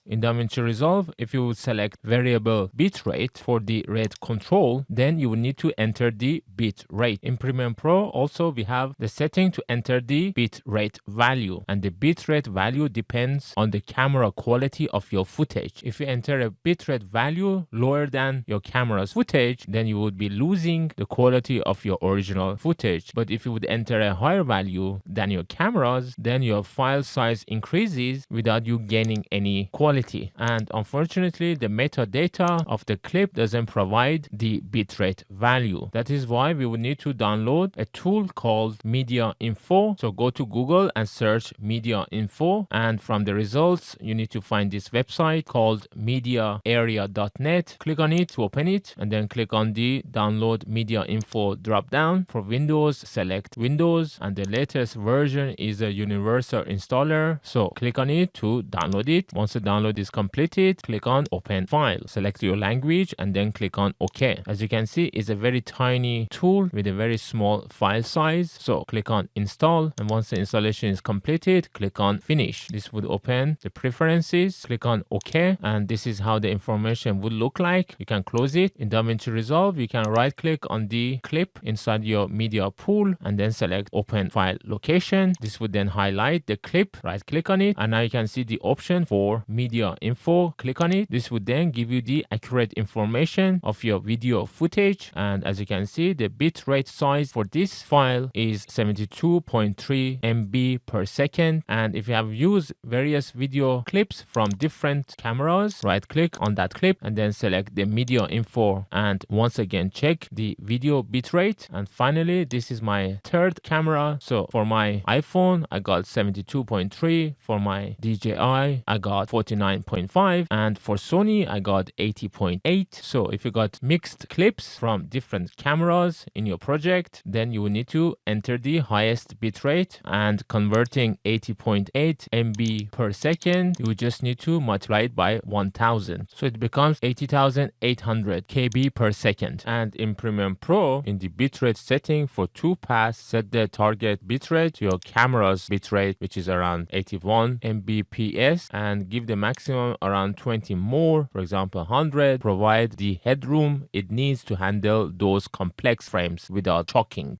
In DaVinci Resolve, if you would select variable bitrate for the rate control, then you will need to enter the bit rate. In Premiere Pro, also we have the setting to enter the bit rate value, and the bit rate value depends on the camera quality of your footage. If you enter a bit rate value lower than your camera's footage, then you would be losing the quality of your original footage. But if you would enter a higher value than your camera's, then your file size increases without you gaining any quality. And unfortunately, the metadata of the clip doesn't provide the bitrate value. That is why we would need to download a tool called MediaInfo. So go to Google and search MediaInfo, and from the results you need to find this website called mediaarea.net. Click on it to open it, and then click on the download MediaInfo drop down. For Windows, select Windows, and the latest version is a universal installer, so click on it to download it. Once the download is completed, click on open file, select your language, and then click on OK. As you can see, it's a very tiny tool with a very small file size, so click on install, and once the installation is completed, click on finish. This would open the preferences, click on OK, and this is how the information would look like. You can close it. In DaVinci Resolve, you can right click on the clip inside your media pool and then select open file location. This would then highlight the clip, right click on it, and now you can see the option for media info. Click on it. This would then give you the accurate information of your video footage, and as you can see, the bitrate size for this file is 72.3 MB per second. And if you have used various video clips from different cameras, right click on that clip and then select the media info, and once again check the video bitrate. And finally, this is my third camera. So for my iPhone I got 72.3, for my DJI I got 49.5, and for Sony I got 80.8. So if you got mixed clips from different cameras in your project, then you will need to enter the highest bitrate, and converting 80.8 MB per second, you will just need to multiply it by 1000, so it becomes 80,800 KB per second. And in Premiere Pro, in the bitrate setting for 2pass, set the target bitrate to your camera's bitrate, which is around 81 Mbps, and give the maximum around 20 more, for example 100. Provide the headroom it needs to handle those complex frames without choking.